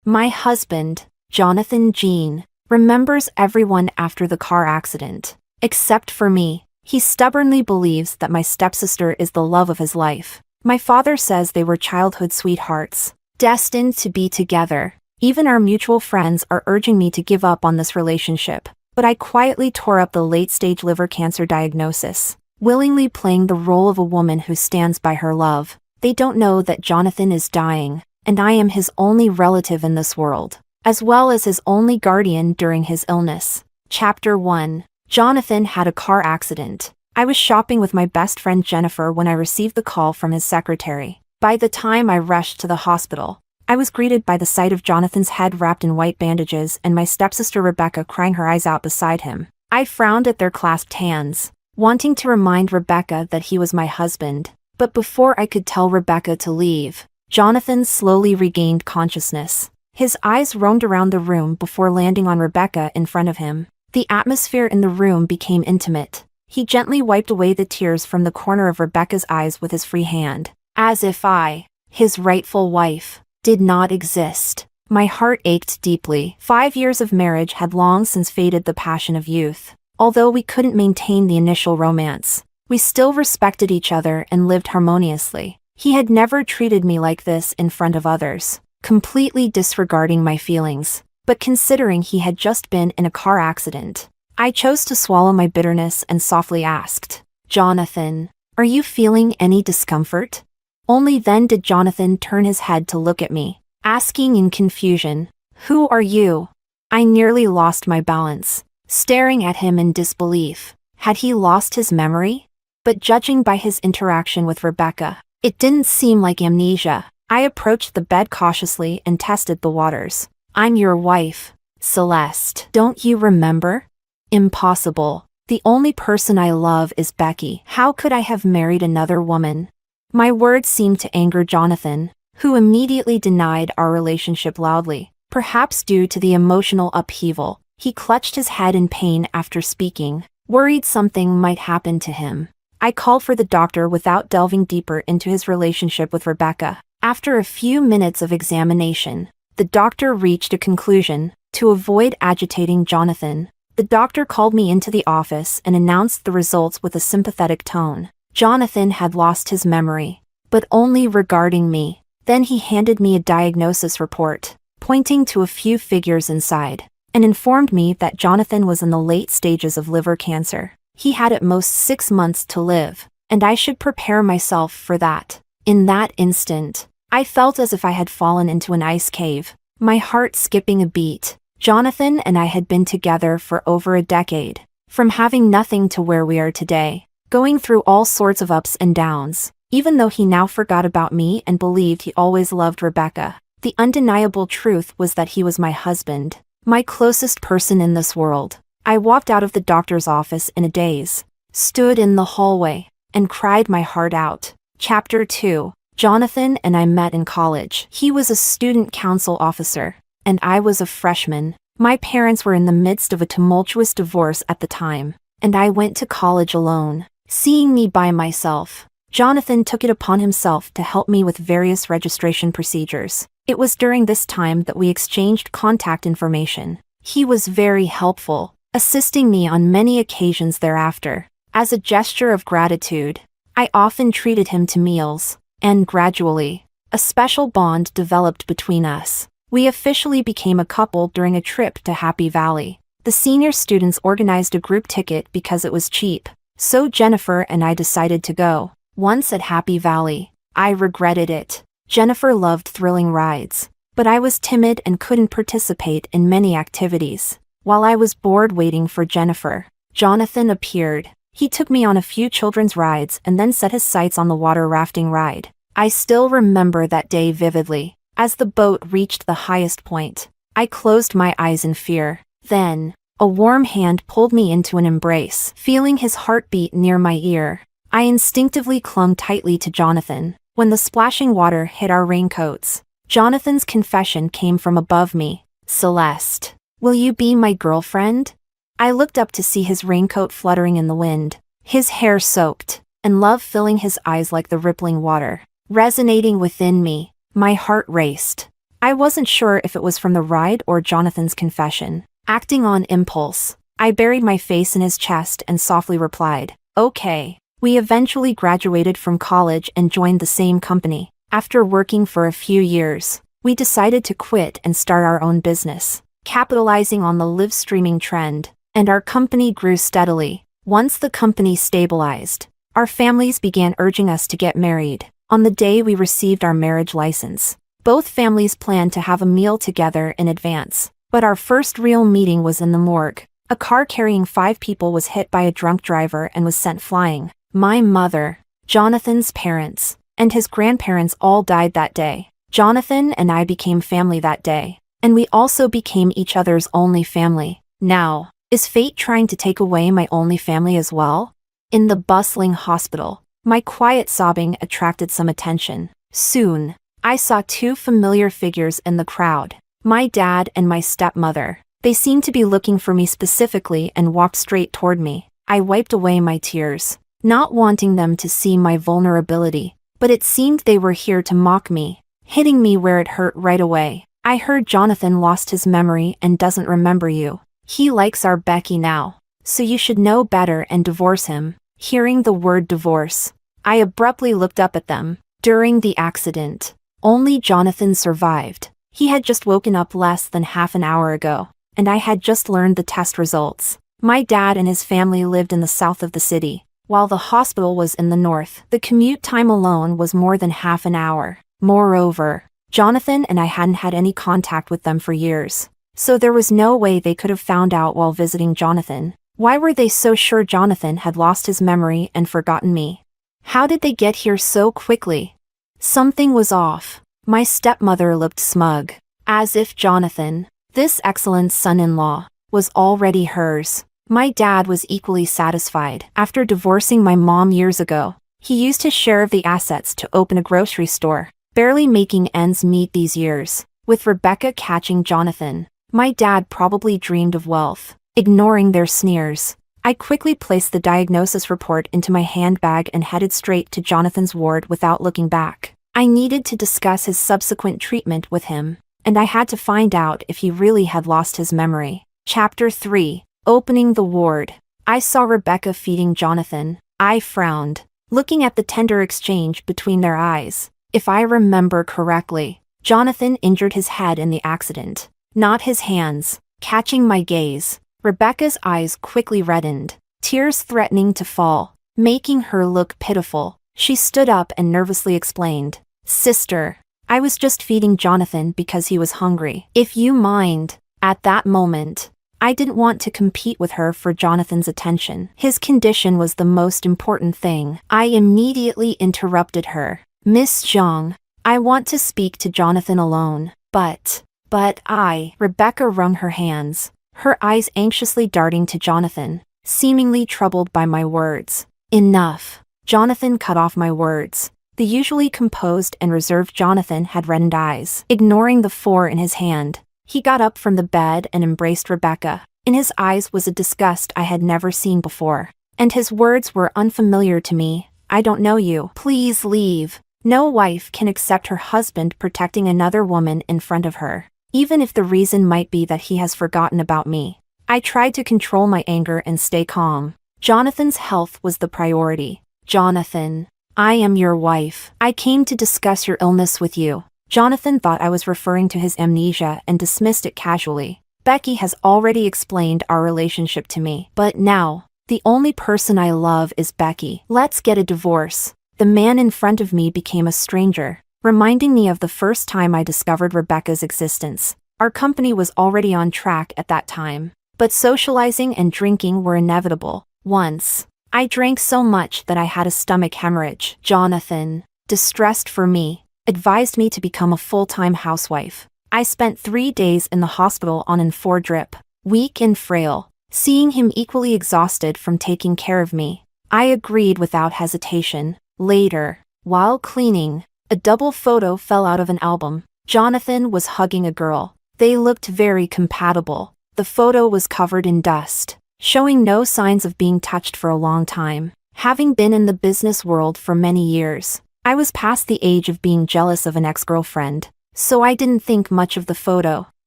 My husband, Jonathan Jean, remembers everyone after the car accident. Except for me. He stubbornly believes that my stepsister is the love of his life. My father says they were childhood sweethearts, destined to be together. Even our mutual friends are urging me to give up on this relationship. But I quietly tore up the late-stage liver cancer diagnosis, willingly playing the role of a woman who stands by her love. They don't know that Jonathan is dying, and I am his only relative in this world, as well as his only guardian during his illness. Chapter 1. Jonathan had a car accident. I was shopping with my best friend Jennifer when I received the call from his secretary. By the time I rushed to the hospital, I was greeted by the sight of Jonathan's head wrapped in white bandages and my stepsister Rebecca crying her eyes out beside him. I frowned at their clasped hands, wanting to remind Rebecca that he was my husband. But before I could tell Rebecca to leave, Jonathan slowly regained consciousness. His eyes roamed around the room before landing on Rebecca in front of him. The atmosphere in the room became intimate. He gently wiped away the tears from the corner of Rebecca's eyes with his free hand, as if I, his rightful wife, did not exist. My heart ached deeply. 5 years of marriage had long since faded the passion of youth. Although we couldn't maintain the initial romance, we still respected each other and lived harmoniously. He had never treated me like this in front of others, completely disregarding my feelings. But considering he had just been in a car accident, I chose to swallow my bitterness and softly asked, "Jonathan, are you feeling any discomfort?" Only then did Jonathan turn his head to look at me, asking in confusion, "Who are you?" I nearly lost my balance, staring at him in disbelief. Had he lost his memory? But judging by his interaction with Rebecca, it didn't seem like amnesia. I approached the bed cautiously and tested the waters. "I'm your wife, Celeste. Don't you remember?" Impossible. The only person I love is Becky. How could I have married another woman? My words seemed to anger Jonathan, who immediately denied our relationship loudly. Perhaps due to the emotional upheaval, he clutched his head in pain after speaking, worried something might happen to him. I called for the doctor without delving deeper into his relationship with Rebecca. After a few minutes of examination, the doctor reached a conclusion. To avoid agitating Jonathan, the doctor called me into the office and announced the results with a sympathetic tone. Jonathan had lost his memory, but only regarding me. Then he handed me a diagnosis report, pointing to a few figures inside, and informed me that Jonathan was in the late stages of liver cancer. He had at most 6 months to live, and I should prepare myself for that. In that instant, I felt as if I had fallen into an ice cave, my heart skipping a beat. Jonathan and I had been together for over a decade, from having nothing to where we are today, going through all sorts of ups and downs. Even though he now forgot about me and believed he always loved Rebecca, the undeniable truth was that he was my husband, my closest person in this world. I walked out of the doctor's office in a daze, stood in the hallway, and cried my heart out. Chapter 2. Jonathan and I met in college. He was a student council officer, and I was a freshman. My parents were in the midst of a tumultuous divorce at the time, and I went to college alone. Seeing me by myself, Jonathan took it upon himself to help me with various registration procedures. It was during this time that we exchanged contact information. He was very helpful, assisting me on many occasions thereafter. As a gesture of gratitude, I often treated him to meals, and gradually, a special bond developed between us. We officially became a couple during a trip to Happy Valley. The senior students organized a group ticket because it was cheap, so Jennifer and I decided to go. Once at Happy Valley, I regretted it. Jennifer loved thrilling rides, but I was timid and couldn't participate in many activities. While I was bored waiting for Jennifer, Jonathan appeared. He took me on a few children's rides and then set his sights on the water rafting ride. I still remember that day vividly. As the boat reached the highest point, I closed my eyes in fear. Then, a warm hand pulled me into an embrace. Feeling his heartbeat near my ear, I instinctively clung tightly to Jonathan. When the splashing water hit our raincoats, Jonathan's confession came from above me. "Celeste, will you be my girlfriend?" I looked up to see his raincoat fluttering in the wind, his hair soaked, and love filling his eyes like the rippling water. Resonating within me, my heart raced. I wasn't sure if it was from the ride or Jonathan's confession. Acting on impulse, I buried my face in his chest and softly replied, "Okay." We eventually graduated from college and joined the same company. After working for a few years, we decided to quit and start our own business, capitalizing on the live streaming trend, and our company grew steadily. Once the company stabilized, our families began urging us to get married. On the day we received our marriage license, both families planned to have a meal together in advance, but our first real meeting was in the morgue. A car carrying 5 people was hit by a drunk driver and was sent flying. My mother, Jonathan's parents, and his grandparents all died that day. Jonathan and I became family that day, and we also became each other's only family. Now, is fate trying to take away my only family as well? In the bustling hospital, my quiet sobbing attracted some attention. Soon, I saw 2 familiar figures in the crowd, my dad and my stepmother. They seemed to be looking for me specifically and walked straight toward me. I wiped away my tears, not wanting them to see my vulnerability, but it seemed they were here to mock me, hitting me where it hurt right away. I heard Jonathan lost his memory and doesn't remember you. He likes our Becky now, so you should know better and divorce him. Hearing the word divorce, I abruptly looked up at them. During the accident, only Jonathan survived. He had just woken up less than half an hour ago, and I had just learned the test results. My dad and his family lived in the south of the city, while the hospital was in the north. The commute time alone was more than half an hour. Moreover, Jonathan and I hadn't had any contact with them for years, so there was no way they could have found out while visiting Jonathan. Why were they so sure Jonathan had lost his memory and forgotten me? How did they get here so quickly? Something was off. My stepmother looked smug, as if Jonathan, this excellent son-in-law, was already hers. My dad was equally satisfied. After divorcing my mom years ago, he used his share of the assets to open a grocery store, barely making ends meet these years. With Rebecca catching Jonathan, my dad probably dreamed of wealth. Ignoring their sneers, I quickly placed the diagnosis report into my handbag and headed straight to Jonathan's ward without looking back. I needed to discuss his subsequent treatment with him, and I had to find out if he really had lost his memory. Chapter 3. Opening the ward. I saw Rebecca feeding Jonathan. I frowned, looking at the tender exchange between their eyes. If I remember correctly, Jonathan injured his head in the accident, not his hands. Catching my gaze, Rebecca's eyes quickly reddened, tears threatening to fall, making her look pitiful. She stood up and nervously explained, "Sister, I was just feeding Jonathan because he was hungry. If you mind." At that moment, I didn't want to compete with her for Jonathan's attention. His condition was the most important thing. I immediately interrupted her. "Miss Zhang, I want to speak to Jonathan alone." But Rebecca wrung her hands, her eyes anxiously darting to Jonathan, seemingly troubled by my words. "Enough." Jonathan cut off my words. The usually composed and reserved Jonathan had reddened eyes. Ignoring the 4 in his hand, he got up from the bed and embraced Rebecca. In his eyes was a disgust I had never seen before, and his words were unfamiliar to me. "I don't know you. Please leave." No wife can accept her husband protecting another woman in front of her, even if the reason might be that he has forgotten about me. I tried to control my anger and stay calm. Jonathan's health was the priority. "Jonathan, I am your wife. I came to discuss your illness with you." Jonathan thought I was referring to his amnesia and dismissed it casually. "Becky has already explained our relationship to me. But now, the only person I love is Becky. Let's get a divorce." The man in front of me became a stranger, reminding me of the first time I discovered Rebecca's existence. Our company was already on track at that time, but socializing and drinking were inevitable. Once, I drank so much that I had a stomach hemorrhage. Jonathan, distressed for me, advised me to become a full-time housewife. I spent 3 days in the hospital on an 4 drip, weak and frail, seeing him equally exhausted from taking care of me. I agreed without hesitation. Later, while cleaning, a double photo fell out of an album. Jonathan was hugging a girl. They looked very compatible. The photo was covered in dust, showing no signs of being touched for a long time. Having been in the business world for many years, I was past the age of being jealous of an ex-girlfriend, so I didn't think much of the photo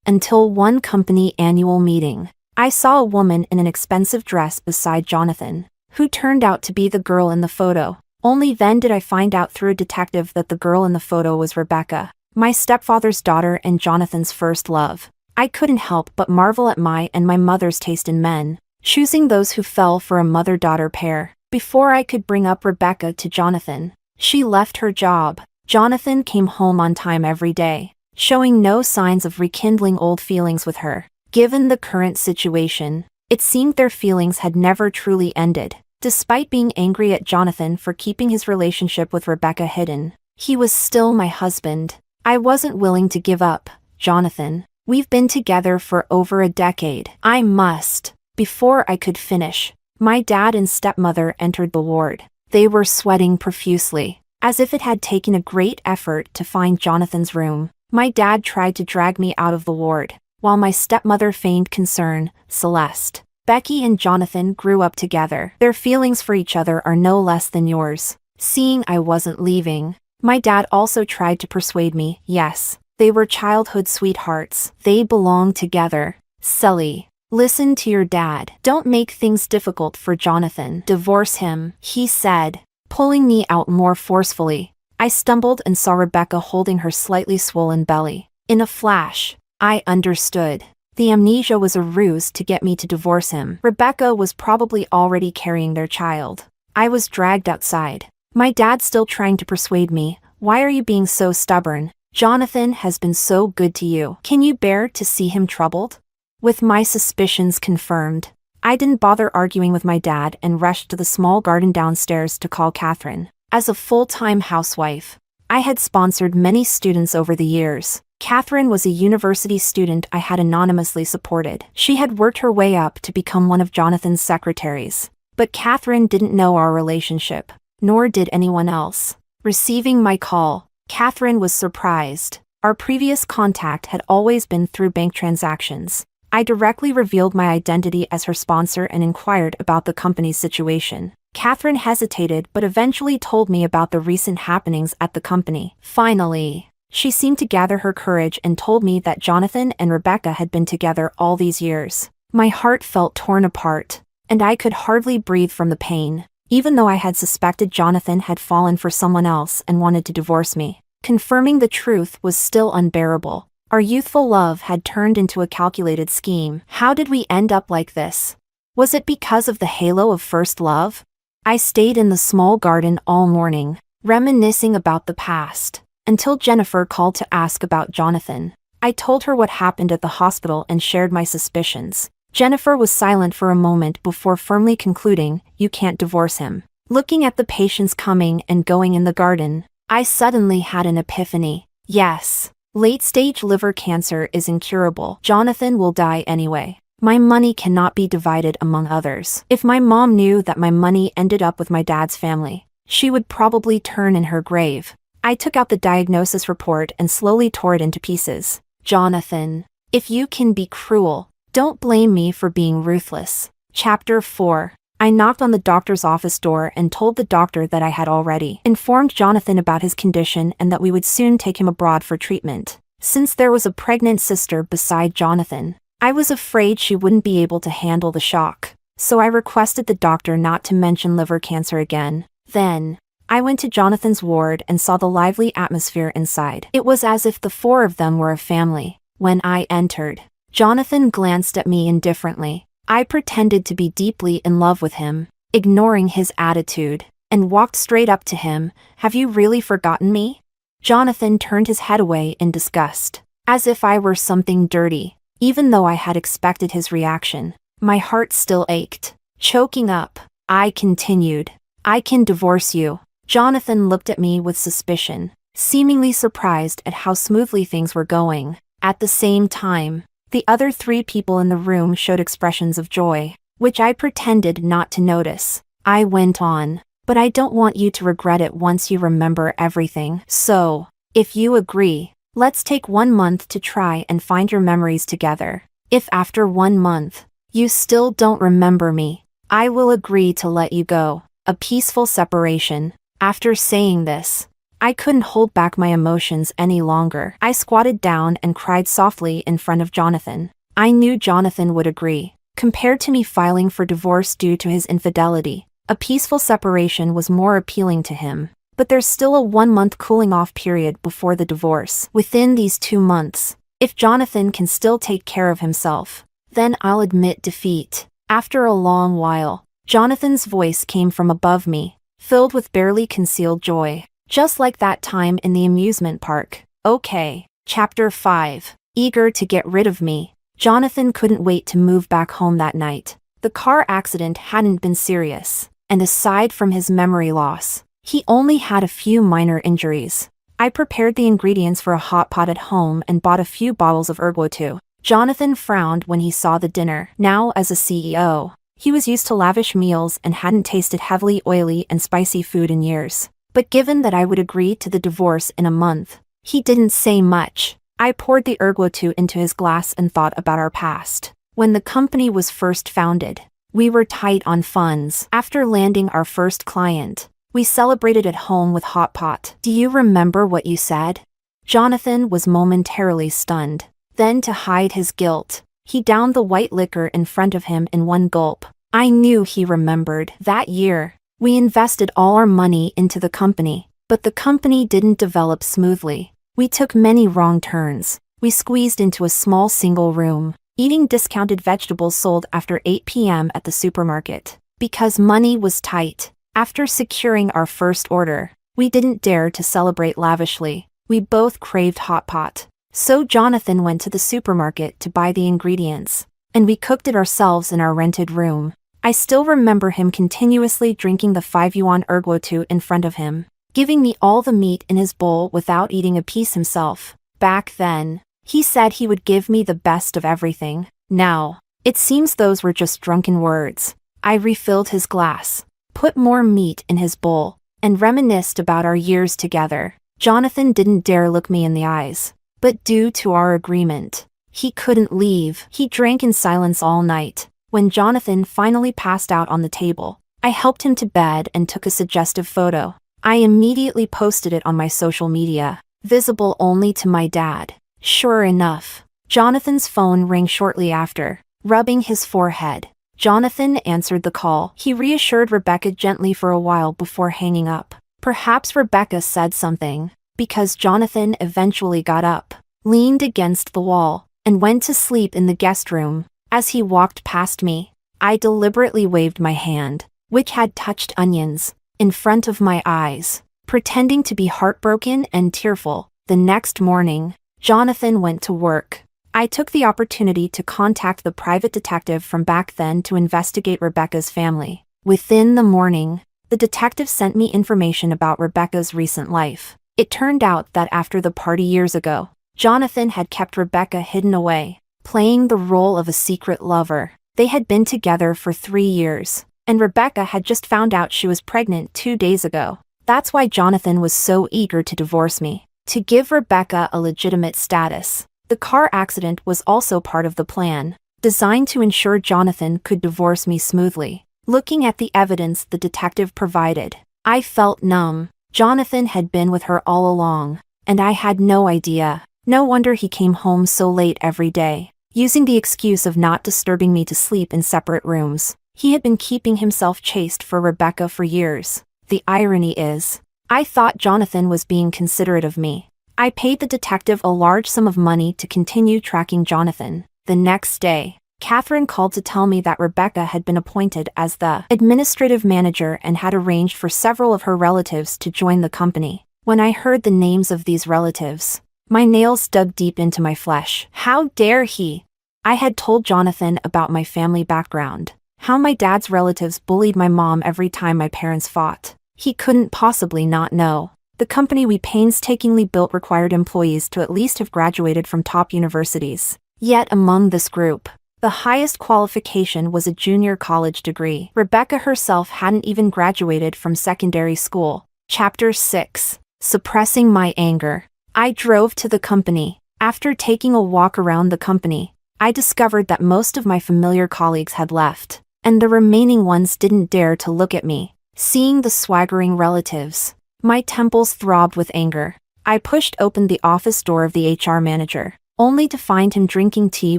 until one company annual meeting. I saw a woman in an expensive dress beside Jonathan, who turned out to be the girl in the photo. Only then did I find out through a detective that the girl in the photo was Rebecca, my stepfather's daughter and Jonathan's first love. I couldn't help but marvel at my and my mother's taste in men, choosing those who fell for a mother-daughter pair. Before I could bring up Rebecca to Jonathan, she left her job. Jonathan came home on time every day, showing no signs of rekindling old feelings with her. Given the current situation, it seemed their feelings had never truly ended. Despite being angry at Jonathan for keeping his relationship with Rebecca hidden, he was still my husband. I wasn't willing to give up, Jonathan. We've been together for over a decade. I must. Before I could finish, my dad and stepmother entered the ward. They were sweating profusely, as if it had taken a great effort to find Jonathan's room. My dad tried to drag me out of the ward, while my stepmother feigned concern. Celeste, Becky and Jonathan grew up together. Their feelings for each other are no less than yours. Seeing I wasn't leaving, my dad also tried to persuade me. Yes, they were childhood sweethearts. They belong together. Sully, listen to your dad. Don't make things difficult for Jonathan. Divorce him, he said, pulling me out more forcefully. I stumbled and saw Rebecca holding her slightly swollen belly. In a flash, I understood. The amnesia was a ruse to get me to divorce him. Rebecca was probably already carrying their child. I was dragged outside, my dad still trying to persuade me. Why are you being so stubborn? Jonathan has been so good to you. Can you bear to see him troubled? With my suspicions confirmed, I didn't bother arguing with my dad and rushed to the small garden downstairs to call Catherine. As a full-time housewife, I had sponsored many students over the years. Catherine was a university student I had anonymously supported. She had worked her way up to become one of Jonathan's secretaries. But Catherine didn't know our relationship, nor did anyone else. Receiving my call, Catherine was surprised. Our previous contact had always been through bank transactions. I directly revealed my identity as her sponsor and inquired about the company's situation. Catherine hesitated but eventually told me about the recent happenings at the company. Finally, she seemed to gather her courage and told me that Jonathan and Rebecca had been together all these years. My heart felt torn apart, and I could hardly breathe from the pain. Even though I had suspected Jonathan had fallen for someone else and wanted to divorce me, confirming the truth was still unbearable. Our youthful love had turned into a calculated scheme. How did we end up like this? Was it because of the halo of first love? I stayed in the small garden all morning, reminiscing about the past, until Jennifer called to ask about Jonathan. I told her what happened at the hospital and shared my suspicions. Jennifer was silent for a moment before firmly concluding, "You can't divorce him." Looking at the patients coming and going in the garden, I suddenly had an epiphany. Yes, late-stage liver cancer is incurable. Jonathan will die anyway. My money cannot be divided among others. If my mom knew that my money ended up with my dad's family, she would probably turn in her grave. I took out the diagnosis report and slowly tore it into pieces. Jonathan, if you can be cruel, don't blame me for being ruthless. Chapter 4. I knocked on the doctor's office door and told the doctor that I had already informed Jonathan about his condition and that we would soon take him abroad for treatment. Since there was a pregnant sister beside Jonathan, I was afraid she wouldn't be able to handle the shock, so I requested the doctor not to mention liver cancer again. Then, I went to Jonathan's ward and saw the lively atmosphere inside. It was as if the four of them were a family. When I entered, Jonathan glanced at me indifferently. I pretended to be deeply in love with him, ignoring his attitude, and walked straight up to him. "Have you really forgotten me?" Jonathan turned his head away in disgust, as if I were something dirty. Even though I had expected his reaction, my heart still ached. Choking up, I continued, "I can divorce you." Jonathan looked at me with suspicion, seemingly surprised at how smoothly things were going. At the same time, the other three people in the room showed expressions of joy, which I pretended not to notice. I went on, "But I don't want you to regret it once you remember everything. So, if you agree, let's take 1 month to try and find your memories together. If after 1 month, you still don't remember me, I will agree to let you go. A peaceful separation." After saying this, I couldn't hold back my emotions any longer. I squatted down and cried softly in front of Jonathan. I knew Jonathan would agree. Compared to me filing for divorce due to his infidelity, a peaceful separation was more appealing to him. But there's still a 1-month cooling-off period before the divorce. Within these 2 months, if Jonathan can still take care of himself, then I'll admit defeat. After a long while, Jonathan's voice came from above me, filled with barely concealed joy. Just like that time in the amusement park. Okay. Chapter 5. Eager to get rid of me, Jonathan couldn't wait to move back home that night. The car accident hadn't been serious, and aside from his memory loss, he only had a few minor injuries. I prepared the ingredients for a hot pot at home and bought a few bottles of ergot. Jonathan frowned when he saw the dinner. Now, as a CEO, he was used to lavish meals and hadn't tasted heavily oily and spicy food in years. But given that I would agree to the divorce in a month, he didn't say much. I poured the ergot into his glass and thought about our past. When the company was first founded, we were tight on funds. After landing our first client, we celebrated at home with hot pot. Do you remember what you said? Jonathan was momentarily stunned. Then, to hide his guilt, he downed the white liquor in front of him in one gulp. I knew he remembered. That year, we invested all our money into the company, but the company didn't develop smoothly. We took many wrong turns. We squeezed into a small single room, eating discounted vegetables sold after 8 p.m. at the supermarket. Because money was tight. After securing our first order, we didn't dare to celebrate lavishly. We both craved hot pot. So Jonathan went to the supermarket to buy the ingredients, and we cooked it ourselves in our rented room. I still remember him continuously drinking the 5 yuan ergot in front of him, giving me all the meat in his bowl without eating a piece himself. Back then, he said he would give me the best of everything. Now, it seems those were just drunken words. I refilled his glass, put more meat in his bowl, and reminisced about our years together. Jonathan didn't dare look me in the eyes, but due to our agreement, he couldn't leave. He drank in silence all night. When Jonathan finally passed out on the table, I helped him to bed and took a suggestive photo. I immediately posted it on my social media, visible only to my dad. Sure enough, Jonathan's phone rang shortly after. Rubbing his forehead, Jonathan answered the call. He reassured Rebecca gently for a while before hanging up. Perhaps Rebecca said something, because Jonathan eventually got up, leaned against the wall, and went to sleep in the guest room. As he walked past me, I deliberately waved my hand, which had touched onions, in front of my eyes, pretending to be heartbroken and tearful. The next morning, Jonathan went to work. I took the opportunity to contact the private detective from back then to investigate Rebecca's family. Within the morning, the detective sent me information about Rebecca's recent life. It turned out that after the party years ago, Jonathan had kept Rebecca hidden away, playing the role of a secret lover. They had been together for 3 years, and Rebecca had just found out she was pregnant 2 days ago. That's why Jonathan was so eager to divorce me, to give Rebecca a legitimate status. The car accident was also part of the plan, designed to ensure Jonathan could divorce me smoothly. Looking at the evidence the detective provided, I felt numb. Jonathan had been with her all along, and I had no idea. No wonder he came home so late every day, using the excuse of not disturbing me to sleep in separate rooms. He had been keeping himself chaste for Rebecca for years. The irony is, I thought Jonathan was being considerate of me. I paid the detective a large sum of money to continue tracking Jonathan. The next day, Catherine called to tell me that Rebecca had been appointed as the administrative manager and had arranged for several of her relatives to join the company. When I heard the names of these relatives, my nails dug deep into my flesh. How dare he? I had told Jonathan about my family background, how my dad's relatives bullied my mom every time my parents fought. He couldn't possibly not know. The company we painstakingly built required employees to at least have graduated from top universities. Yet among this group, the highest qualification was a junior college degree. Rebecca herself hadn't even graduated from secondary school. Chapter 6. Suppressing my anger. I drove to the company. After taking a walk around the company, I discovered that most of my familiar colleagues had left, and the remaining ones didn't dare to look at me. Seeing the swaggering relatives, My temples throbbed with anger. I pushed open the office door of the HR manager, only to find him drinking tea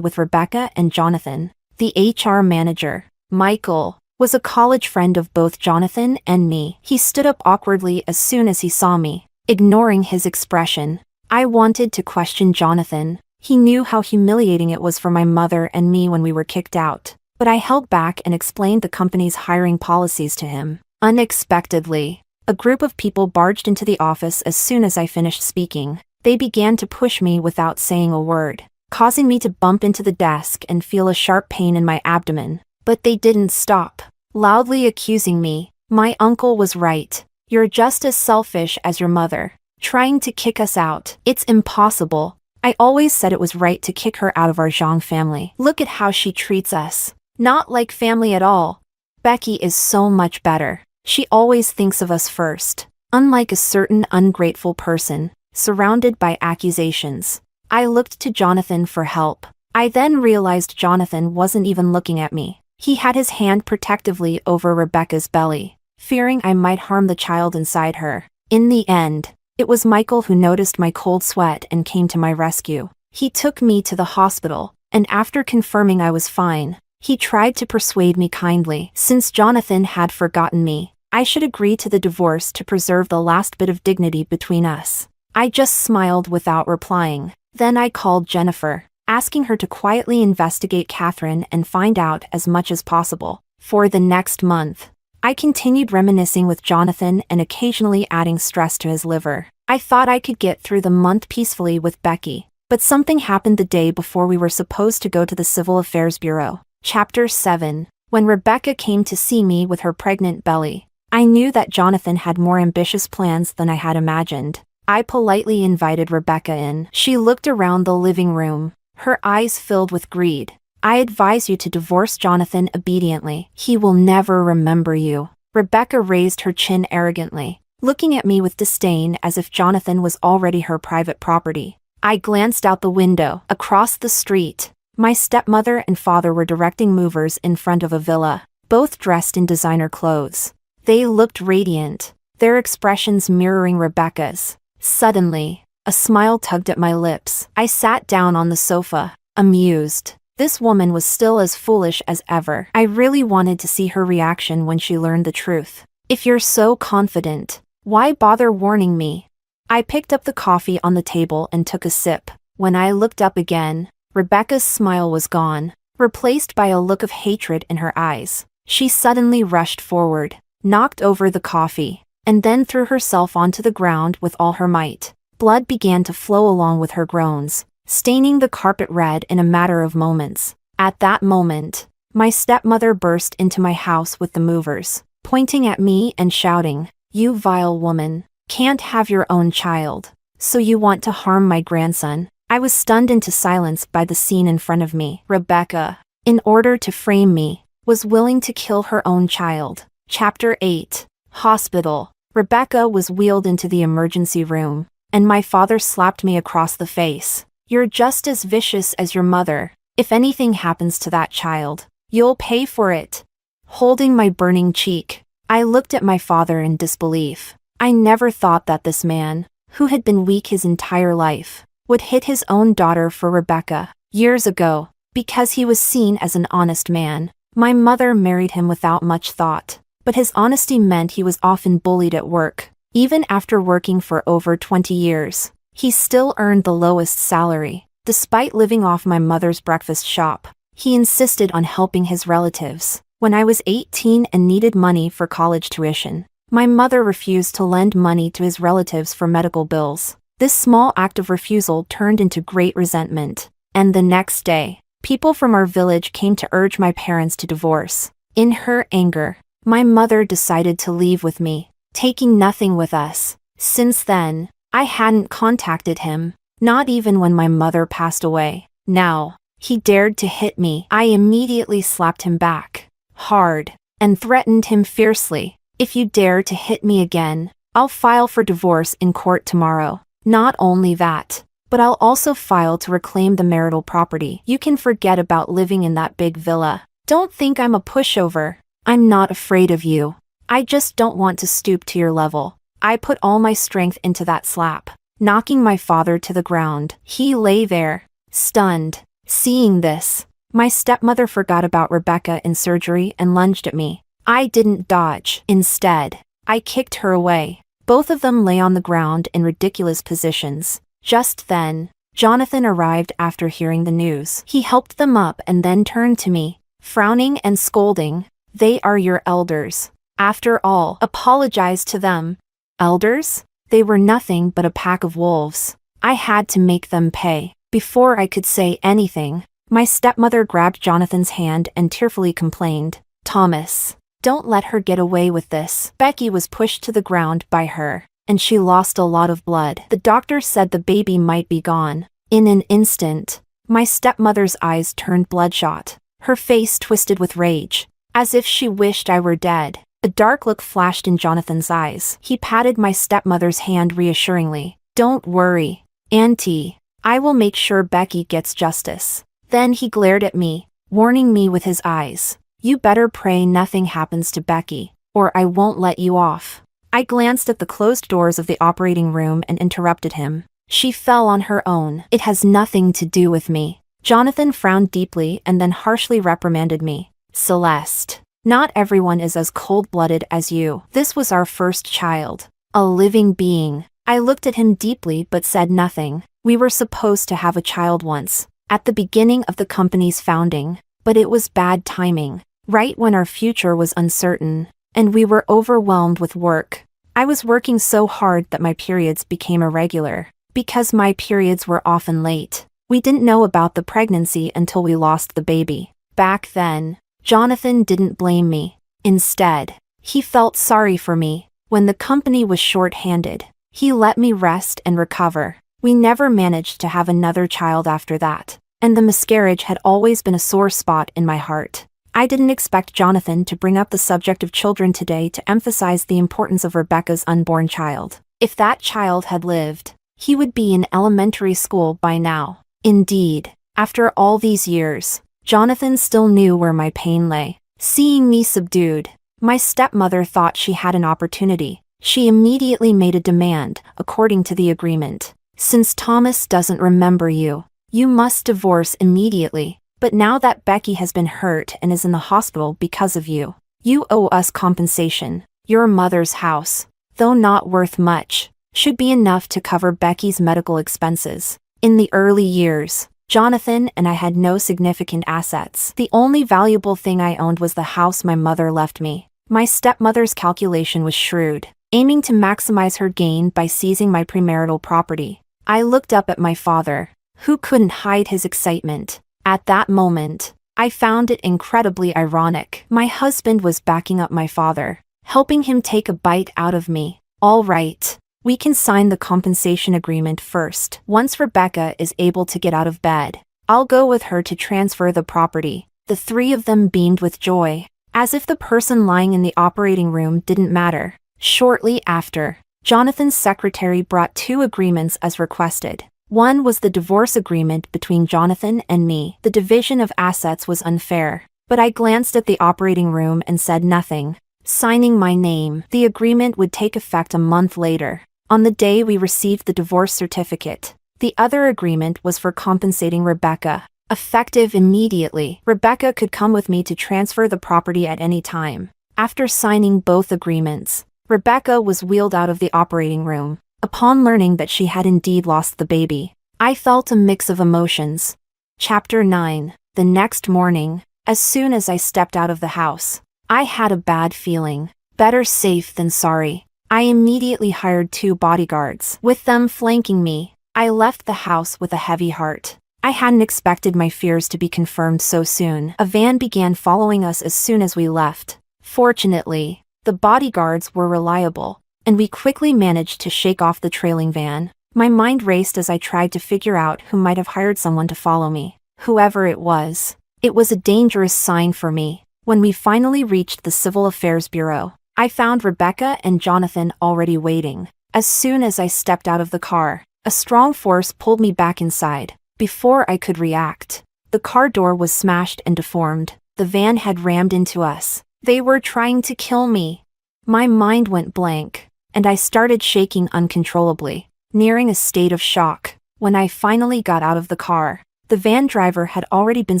with Rebecca and Jonathan. The HR manager, Michael, was a college friend of both Jonathan and me. He stood up awkwardly as soon as he saw me, ignoring his expression. I wanted to question Jonathan. He knew how humiliating it was for my mother and me when we were kicked out, but I held back and explained the company's hiring policies to him. Unexpectedly, a group of people barged into the office as soon as I finished speaking. They began to push me without saying a word, causing me to bump into the desk and feel a sharp pain in my abdomen. But they didn't stop, loudly accusing me. My uncle was right. You're just as selfish as your mother, trying to kick us out. It's impossible. I always said it was right to kick her out of our Zhang family. Look at how she treats us. Not like family at all. Becky is so much better. She always thinks of us first. Unlike a certain ungrateful person, surrounded by accusations. I looked to Jonathan for help. I then realized Jonathan wasn't even looking at me. He had his hand protectively over Rebecca's belly, fearing I might harm the child inside her. In the end, it was Michael who noticed my cold sweat and came to my rescue. He took me to the hospital, and after confirming I was fine, he tried to persuade me kindly. Since Jonathan had forgotten me, I should agree to the divorce to preserve the last bit of dignity between us. I just smiled without replying. Then I called Jennifer, asking her to quietly investigate Catherine and find out as much as possible. For the next month, I continued reminiscing with Jonathan and occasionally adding stress to his liver. I thought I could get through the month peacefully with Becky, but something happened the day before we were supposed to go to the Civil Affairs Bureau. Chapter 7. When Rebecca came to see me with her pregnant belly, I knew that Jonathan had more ambitious plans than I had imagined. I politely invited Rebecca in. She looked around the living room, her eyes filled with greed. I advise you to divorce Jonathan obediently. He will never remember you. Rebecca raised her chin arrogantly, looking at me with disdain as if Jonathan was already her private property. I glanced out the window. Across the street, my stepmother and father were directing movers in front of a villa, both dressed in designer clothes. They looked radiant, their expressions mirroring Rebecca's. Suddenly, a smile tugged at my lips. I sat down on the sofa, amused. This woman was still as foolish as ever. I really wanted to see her reaction when she learned the truth. If you're so confident, why bother warning me? I picked up the coffee on the table and took a sip. When I looked up again, Rebecca's smile was gone, replaced by a look of hatred in her eyes. She suddenly rushed forward, knocked over the coffee, and then threw herself onto the ground with all her might. Blood began to flow along with her groans, staining the carpet red in a matter of moments. At that moment, my stepmother burst into my house with the movers, pointing at me and shouting, "You vile woman, can't have your own child, so you want to harm my grandson." I was stunned into silence by the scene in front of me. Rebecca, in order to frame me, was willing to kill her own child. Chapter 8. Hospital. Rebecca was wheeled into the emergency room, and my father slapped me across the face. "You're just as vicious as your mother. If anything happens to that child, you'll pay for it." Holding my burning cheek, I looked at my father in disbelief. I never thought that this man, who had been weak his entire life, would hit his own daughter for Rebecca. Years ago, because he was seen as an honest man, my mother married him without much thought. But his honesty meant he was often bullied at work. Even after working for over 20 years, he still earned the lowest salary. Despite living off my mother's breakfast shop, he insisted on helping his relatives. When I was 18 and needed money for college tuition, my mother refused to lend money to his relatives for medical bills. This small act of refusal turned into great resentment, and the next day, people from our village came to urge my parents to divorce. In her anger, my mother decided to leave with me, taking nothing with us. Since then, I hadn't contacted him, not even when my mother passed away. Now, he dared to hit me. I immediately slapped him back, hard, and threatened him fiercely. "If you dare to hit me again, I'll file for divorce in court tomorrow. Not only that, but I'll also file to reclaim the marital property. You can forget about living in that big villa. Don't think I'm a pushover. I'm not afraid of you. I just don't want to stoop to your level." I put all my strength into that slap, knocking my father to the ground. He lay there, stunned. Seeing this, my stepmother forgot about Rebecca in surgery and lunged at me. I didn't dodge. Instead, I kicked her away. Both of them lay on the ground in ridiculous positions. Just then, Jonathan arrived after hearing the news. He helped them up and then turned to me, frowning and scolding. They are your elders. After all, apologize to them. Elders? They were nothing but a pack of wolves. I had to make them pay. Before I could say anything, my stepmother grabbed Jonathan's hand and tearfully complained, "Thomas, don't let her get away with this." Becky was pushed to the ground by her, and she lost a lot of blood. The doctor said the baby might be gone. In an instant, my stepmother's eyes turned bloodshot. Her face twisted with rage, as if she wished I were dead. A dark look flashed in Jonathan's eyes. He patted my stepmother's hand reassuringly. "Don't worry, Auntie. I will make sure Becky gets justice." Then he glared at me, warning me with his eyes. "You better pray nothing happens to Becky, or I won't let you off." I glanced at the closed doors of the operating room and interrupted him. "She fell on her own. It has nothing to do with me." Jonathan frowned deeply and then harshly reprimanded me. "Celeste, not everyone is as cold-blooded as you. This was our first child, a living being." I looked at him deeply but said nothing. We were supposed to have a child once, at the beginning of the company's founding, but it was bad timing, right when our future was uncertain, and we were overwhelmed with work. I was working so hard that my periods became irregular. Because my periods were often late, we didn't know about the pregnancy until we lost the baby. Back then, Jonathan didn't blame me. Instead, he felt sorry for me. When the company was short-handed, he let me rest and recover. We never managed to have another child after that, and the miscarriage had always been a sore spot in my heart. I didn't expect Jonathan to bring up the subject of children today to emphasize the importance of Rebecca's unborn child. If that child had lived, he would be in elementary school by now. Indeed, after all these years, Jonathan still knew where my pain lay. Seeing me subdued, my stepmother thought she had an opportunity. She immediately made a demand, according to the agreement. "Since Thomas doesn't remember you, you must divorce immediately. But now that Becky has been hurt and is in the hospital because of you, you owe us compensation. Your mother's house, though not worth much, should be enough to cover Becky's medical expenses." In the early years, Jonathan and I had no significant assets. The only valuable thing I owned was the house my mother left me. My stepmother's calculation was shrewd, aiming to maximize her gain by seizing my premarital property. I looked up at my father, who couldn't hide his excitement. At that moment, I found it incredibly ironic. My husband was backing up my father, helping him take a bite out of me. "All right, we can sign the compensation agreement first. Once Rebecca is able to get out of bed, I'll go with her to transfer the property." The three of them beamed with joy, as if the person lying in the operating room didn't matter. Shortly after, Jonathan's secretary brought 2 agreements as requested. One was the divorce agreement between Jonathan and me. The division of assets was unfair, but I glanced at the operating room and said nothing. Signing my name, the agreement would take effect a month later, on the day we received the divorce certificate. The other agreement was for compensating Rebecca. Effective immediately, Rebecca could come with me to transfer the property at any time. After signing both agreements, Rebecca was wheeled out of the operating room. Upon learning that she had indeed lost the baby, I felt a mix of emotions. Chapter 9. The next morning, as soon as I stepped out of the house, I had a bad feeling. Better safe than sorry. I immediately hired 2 bodyguards. With them flanking me, I left the house with a heavy heart. I hadn't expected my fears to be confirmed so soon. A van began following us as soon as we left. Fortunately, the bodyguards were reliable, and we quickly managed to shake off the trailing van. My mind raced as I tried to figure out who might have hired someone to follow me. Whoever it was a dangerous sign for me. When we finally reached the Civil Affairs Bureau, I found Rebecca and Jonathan already waiting. As soon as I stepped out of the car, a strong force pulled me back inside. Before I could react, the car door was smashed and deformed. The van had rammed into us. They were trying to kill me. My mind went blank. and I started shaking uncontrollably, nearing a state of shock. When I finally got out of the car, the van driver had already been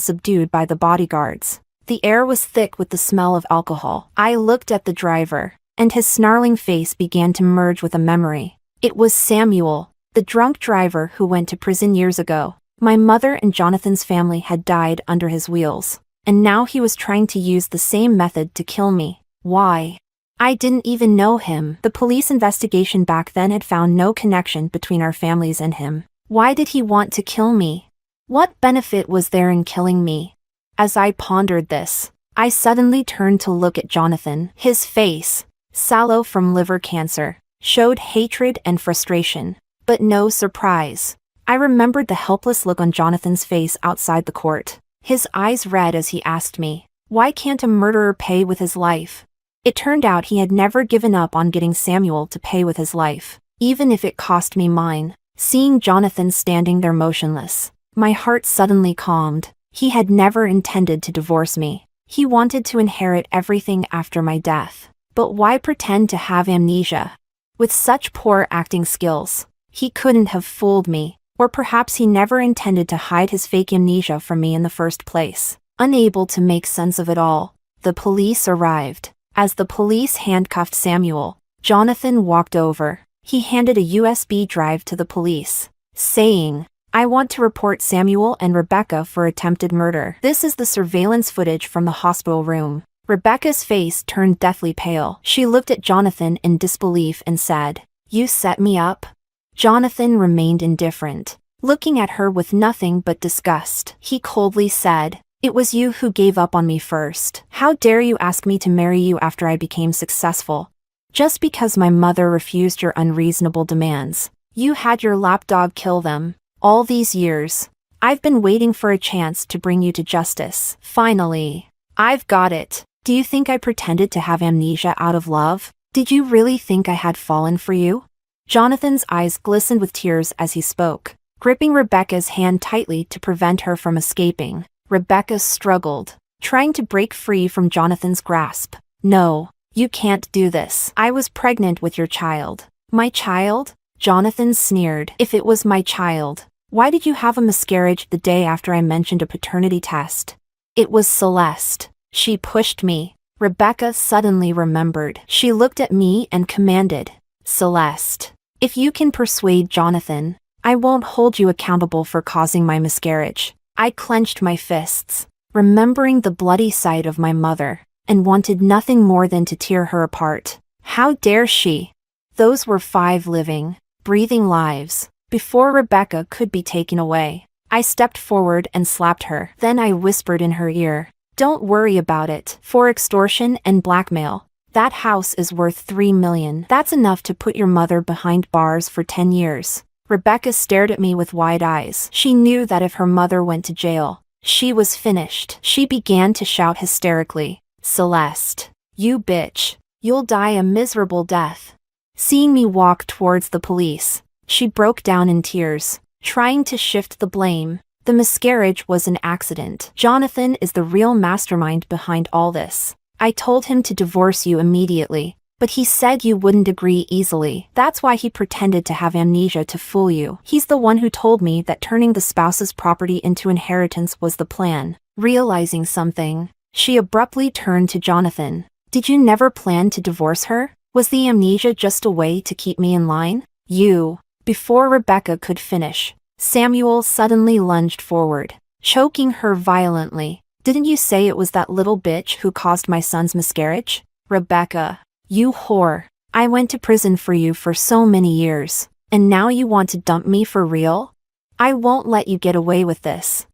subdued by the bodyguards. The air was thick with the smell of alcohol. I looked at the driver, and his snarling face began to merge with a memory. It was Samuel, the drunk driver who went to prison years ago. My mother and Jonathan's family had died under his wheels, and now he was trying to use the same method to kill me. Why? I didn't even know him. The police investigation back then had found no connection between our families and him. Why did he want to kill me? What benefit was there in killing me? As I pondered this, I suddenly turned to look at Jonathan. His face, sallow from liver cancer, showed hatred and frustration, but no surprise. I remembered the helpless look on Jonathan's face outside the court. His eyes red as he asked me, "Why can't a murderer pay with his life?" It turned out he had never given up on getting Samuel to pay with his life, even if it cost me mine. Seeing Jonathan standing there motionless, my heart suddenly calmed. He had never intended to divorce me. He wanted to inherit everything after my death. But why pretend to have amnesia? With such poor acting skills, he couldn't have fooled me. Or perhaps he never intended to hide his fake amnesia from me in the first place. Unable to make sense of it all, the police arrived. As the police handcuffed Samuel, Jonathan walked over. He handed a USB drive to the police, saying, "I want to report Samuel and Rebecca for attempted murder." This is the surveillance footage from the hospital room. Rebecca's face turned deathly pale. She looked at Jonathan in disbelief and said, "You set me up?" Jonathan remained indifferent, looking at her with nothing but disgust. He coldly said, "It was you who gave up on me first. How dare you ask me to marry you after I became successful? Just because my mother refused your unreasonable demands, you had your lapdog kill them. All these years, I've been waiting for a chance to bring you to justice. Finally, I've got it. Do you think I pretended to have amnesia out of love? Did you really think I had fallen for you?" Jonathan's eyes glistened with tears as he spoke, gripping Rebecca's hand tightly to prevent her from escaping. Rebecca struggled, trying to break free from Jonathan's grasp. "No, you can't do this. I was pregnant with your child." "My child?" Jonathan sneered. "If it was my child, why did you have a miscarriage the day after I mentioned a paternity test?" "It was Celeste. She pushed me." Rebecca suddenly remembered. She looked at me and commanded, "Celeste, if you can persuade Jonathan, I won't hold you accountable for causing my miscarriage." I clenched my fists, remembering the bloody sight of my mother, and wanted nothing more than to tear her apart. How dare she? Those were 5 living, breathing lives. Before Rebecca could be taken away, I stepped forward and slapped her. Then I whispered in her ear, "Don't worry about it. For extortion and blackmail, that house is worth $3 million. That's enough to put your mother behind bars for 10 years. Rebecca stared at me with wide eyes. She knew that if her mother went to jail, she was finished. She began to shout hysterically, "Celeste, you bitch. You'll die a miserable death." Seeing me walk towards the police, she broke down in tears, trying to shift the blame. The miscarriage was an accident. Jonathan is the real mastermind behind all this. I told him to divorce you immediately, but he said you wouldn't agree easily. That's why he pretended to have amnesia to fool you. He's the one who told me that turning the spouse's property into inheritance was the plan. Realizing something, she abruptly turned to Jonathan. "Did you never plan to divorce her? Was the amnesia just a way to keep me in line?" "You." Before Rebecca could finish, Samuel suddenly lunged forward, choking her violently. "Didn't you say it was that little bitch who caused my son's miscarriage?" "Rebecca, you whore. I went to prison for you for so many years, and now you want to dump me for real? I won't let you get away with this."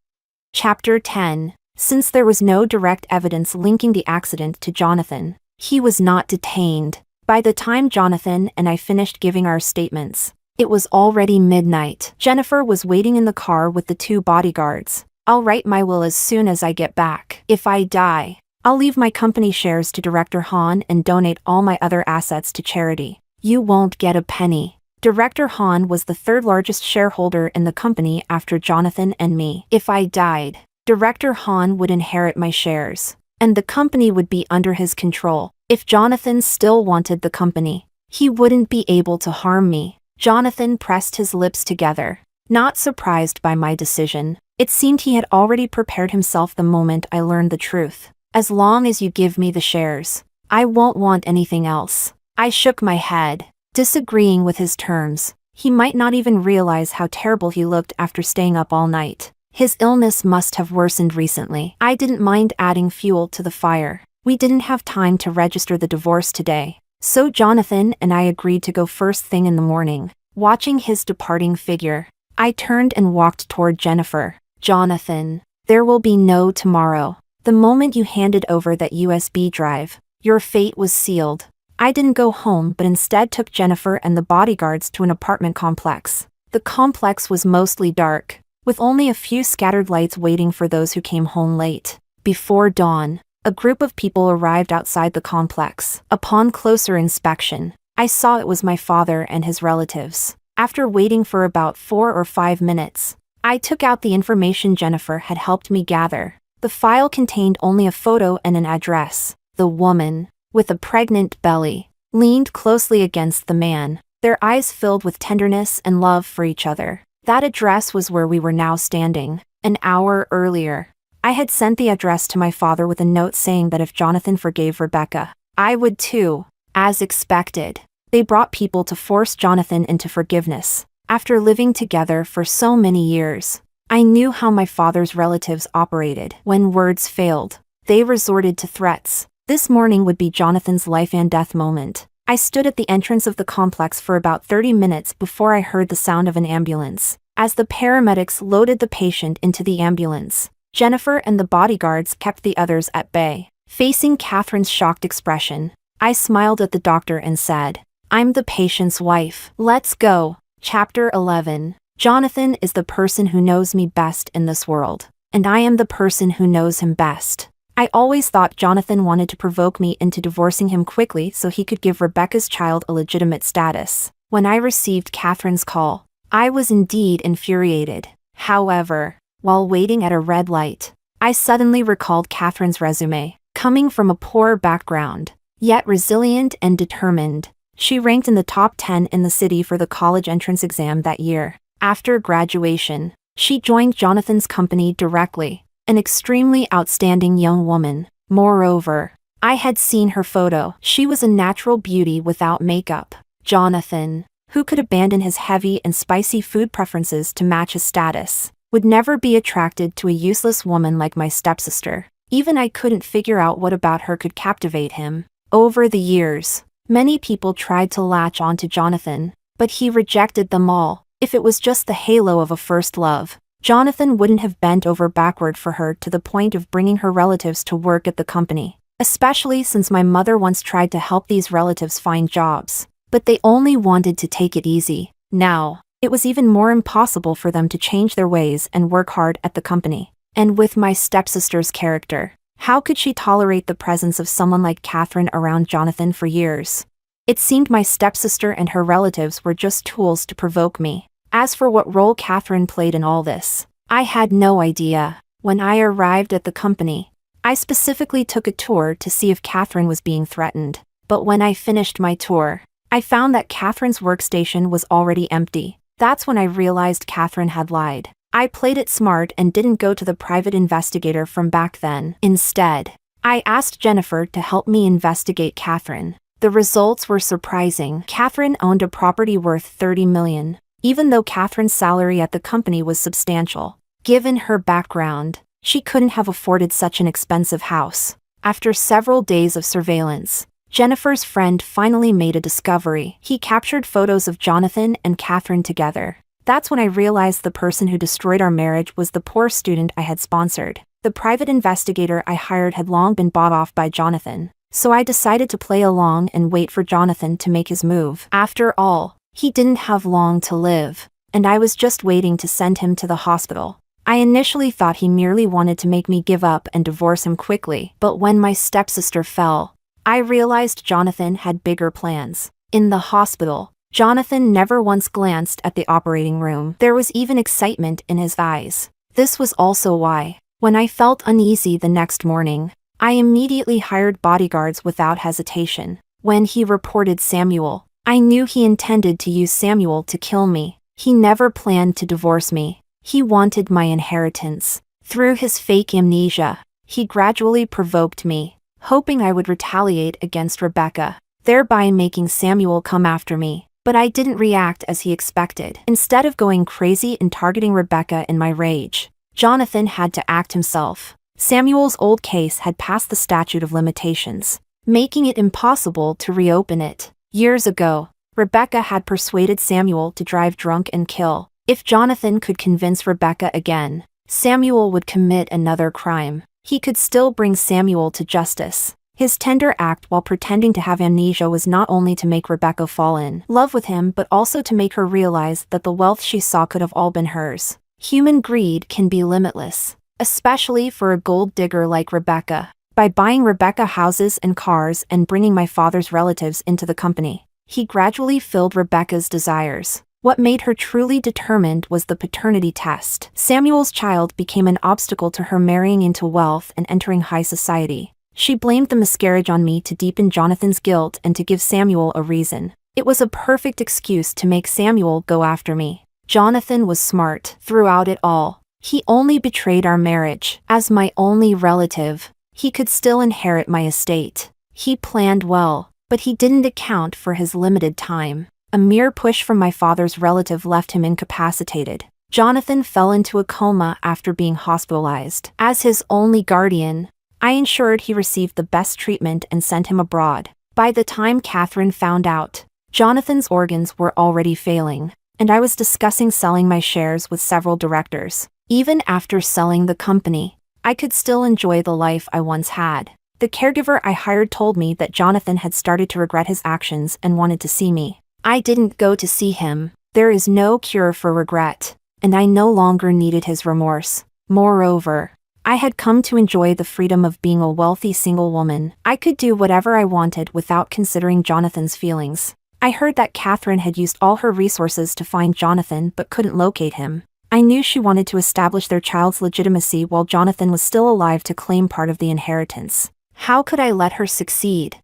Chapter 10. Since there was no direct evidence linking the accident to Jonathan, he was not detained. By the time Jonathan and I finished giving our statements, it was already midnight. Jennifer was waiting in the car with the 2 bodyguards. "I'll write my will as soon as I get back. If I die, I'll leave my company shares to Director Hahn and donate all my other assets to charity. You won't get a penny." Director Hahn was the 3rd largest shareholder in the company after Jonathan and me. If I died, Director Hahn would inherit my shares, and the company would be under his control. If Jonathan still wanted the company, He wouldn't be able to harm me. Jonathan pressed his lips together, not surprised by my decision. It seemed he had already prepared himself the moment I learned the truth. As long as you give me the shares, I won't want anything else. I shook my head, disagreeing with his terms. He might not even realize how terrible he looked after staying up all night. His illness must have worsened recently. I didn't mind adding fuel to the fire. We didn't have time to register the divorce today, so Jonathan and I agreed to go first thing in the morning. Watching his departing figure, I turned and walked toward Jennifer. Jonathan, there will be no tomorrow. The moment you handed over that USB drive, your fate was sealed. I didn't go home but instead took Jennifer and the bodyguards to an apartment complex. The complex was mostly dark, with only a few scattered lights waiting for those who came home late. Before dawn, a group of people arrived outside the complex. Upon closer inspection, I saw it was my father and his relatives. After waiting for about 4 or 5 minutes, I took out the information Jennifer had helped me gather. The file contained only a photo and an address. The woman, with a pregnant belly, leaned closely against the man, their eyes filled with tenderness and love for each other. That address was where we were now standing. An hour earlier, I had sent the address to my father with a note saying that if Jonathan forgave Rebecca, I would too. As expected, they brought people to force Jonathan into forgiveness. After living together for so many years, I knew how my father's relatives operated. When words failed, they resorted to threats. This morning would be Jonathan's life and death moment. I stood at the entrance of the complex for about 30 minutes before I heard the sound of an ambulance. As the paramedics loaded the patient into the ambulance, Jennifer and the bodyguards kept the others at bay. Facing Catherine's shocked expression, I smiled at the doctor and said, "I'm the patient's wife. Let's go." Chapter 11. Jonathan is the person who knows me best in this world, and I am the person who knows him best. I always thought Jonathan wanted to provoke me into divorcing him quickly so he could give Rebecca's child a legitimate status. When I received Catherine's call, I was indeed infuriated. However, while waiting at a red light, I suddenly recalled Catherine's resume. Coming from a poor background, yet resilient and determined, she ranked in the top 10 in the city for the college entrance exam that year. After graduation, she joined Jonathan's company directly. An extremely outstanding young woman. Moreover, I had seen her photo. She was a natural beauty without makeup. Jonathan, who could abandon his heavy and spicy food preferences to match his status, would never be attracted to a useless woman like my stepsister. Even I couldn't figure out what about her could captivate him. Over the years, many people tried to latch onto Jonathan, but he rejected them all. If it was just the halo of a first love, Jonathan wouldn't have bent over backward for her to the point of bringing her relatives to work at the company, especially since my mother once tried to help these relatives find jobs, but they only wanted to take it easy. Now, it was even more impossible for them to change their ways and work hard at the company. And with my stepsister's character, how could she tolerate the presence of someone like Catherine around Jonathan for years? It seemed my stepsister and her relatives were just tools to provoke me. As for what role Catherine played in all this, I had no idea. When I arrived at the company, I specifically took a tour to see if Catherine was being threatened. But when I finished my tour, I found that Catherine's workstation was already empty. That's when I realized Catherine had lied. I played it smart and didn't go to the private investigator from back then. Instead, I asked Jennifer to help me investigate Catherine. The results were surprising. Catherine owned a property worth $30 million. Even though Catherine's salary at the company was substantial, given her background, she couldn't have afforded such an expensive house. After several days of surveillance, Jennifer's friend finally made a discovery. He captured photos of Jonathan and Catherine together. That's when I realized the person who destroyed our marriage was the poor student I had sponsored. The private investigator I hired had long been bought off by Jonathan, so I decided to play along and wait for Jonathan to make his move. After all, he didn't have long to live, and I was just waiting to send him to the hospital. I initially thought he merely wanted to make me give up and divorce him quickly, but when my stepsister fell, I realized Jonathan had bigger plans. In the hospital, Jonathan never once glanced at the operating room. There was even excitement in his eyes. This was also why, when I felt uneasy the next morning, I immediately hired bodyguards without hesitation. When he reported Samuel, I knew he intended to use Samuel to kill me. He never planned to divorce me. He wanted my inheritance. Through his fake amnesia, he gradually provoked me, hoping I would retaliate against Rebecca, thereby making Samuel come after me. But I didn't react as he expected. Instead of going crazy and targeting Rebecca in my rage, Jonathan had to act himself. Samuel's old case had passed the statute of limitations, making it impossible to reopen it. Years ago, Rebecca had persuaded Samuel to drive drunk and kill. If Jonathan could convince Rebecca again, Samuel would commit another crime. He could still bring Samuel to justice. His tender act while pretending to have amnesia was not only to make Rebecca fall in love with him but also to make her realize that the wealth she saw could have all been hers. Human greed can be limitless, especially for a gold digger like Rebecca. By buying Rebecca houses and cars and bringing my father's relatives into the company, he gradually filled Rebecca's desires. What made her truly determined was the paternity test. Samuel's child became an obstacle to her marrying into wealth and entering high society. She blamed the miscarriage on me to deepen Jonathan's guilt and to give Samuel a reason. It was a perfect excuse to make Samuel go after me. Jonathan was smart throughout it all. He only betrayed our marriage. As my only relative, he could still inherit my estate. He planned well, but he didn't account for his limited time. A mere push from my father's relative left him incapacitated. Jonathan fell into a coma after being hospitalized. As his only guardian, I ensured he received the best treatment and sent him abroad. By the time Catherine found out, Jonathan's organs were already failing, and I was discussing selling my shares with several directors. Even after selling the company, I could still enjoy the life I once had. The caregiver I hired told me that Jonathan had started to regret his actions and wanted to see me. I didn't go to see him. There is no cure for regret, and I no longer needed his remorse. Moreover, I had come to enjoy the freedom of being a wealthy single woman. I could do whatever I wanted without considering Jonathan's feelings. I heard that Catherine had used all her resources to find Jonathan but couldn't locate him. I knew she wanted to establish their child's legitimacy while Jonathan was still alive to claim part of the inheritance. How could I let her succeed?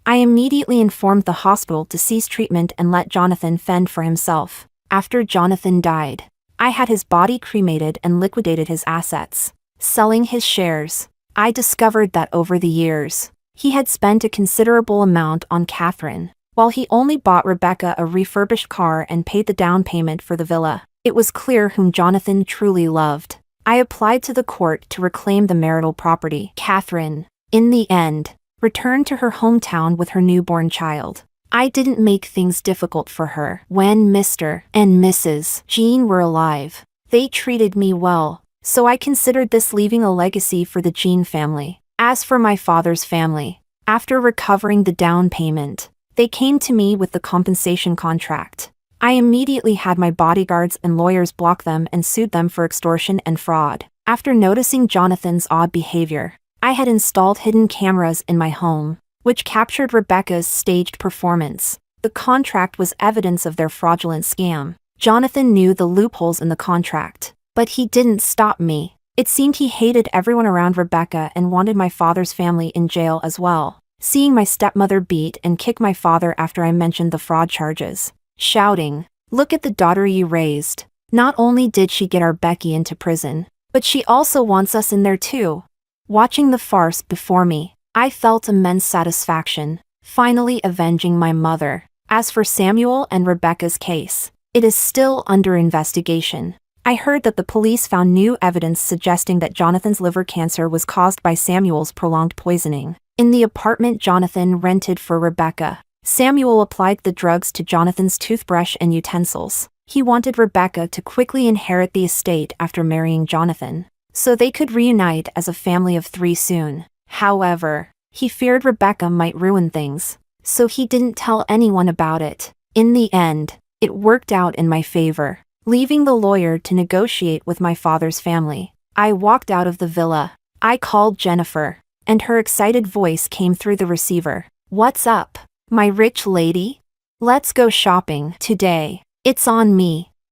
I immediately informed the hospital to cease treatment and let Jonathan fend for himself. After Jonathan died, I had his body cremated and liquidated his assets. Selling his shares, I discovered that over the years, he had spent a considerable amount on Catherine, while he only bought Rebecca a refurbished car and paid the down payment for the villa. It was clear whom Jonathan truly loved. I applied to the court to reclaim the marital property. Catherine, in the end, returned to her hometown with her newborn child. I didn't make things difficult for her. When Mr. and Mrs. Jean were alive, they treated me well, so I considered this leaving a legacy for the Jean family. As for my father's family, after recovering the down payment, they came to me with the compensation contract. I immediately had my bodyguards and lawyers block them and sued them for extortion and fraud. After noticing Jonathan's odd behavior, I had installed hidden cameras in my home, which captured Rebecca's staged performance. The contract was evidence of their fraudulent scam. Jonathan knew the loopholes in the contract, but he didn't stop me. It seemed he hated everyone around Rebecca and wanted my father's family in jail as well. Seeing my stepmother beat and kick my father after I mentioned the fraud charges, shouting, "Look at the daughter you raised. Not only did she get our Becky into prison, but she also wants us in there too." Watching the farce before me, I felt immense satisfaction, finally avenging my mother. As for Samuel and Rebecca's case, it is still under investigation. I heard that the police found new evidence suggesting that Jonathan's liver cancer was caused by Samuel's prolonged poisoning. In the apartment Jonathan rented for Rebecca, Samuel applied the drugs to Jonathan's toothbrush and utensils. He wanted Rebecca to quickly inherit the estate after marrying Jonathan, so they could reunite as a family of 3 soon. However, he feared Rebecca might ruin things, so he didn't tell anyone about it. In the end, it worked out in my favor. Leaving the lawyer to negotiate with my father's family, I walked out of the villa. I called Jennifer, and her excited voice came through the receiver. "What's up, my rich lady? Let's go shopping today. It's on me."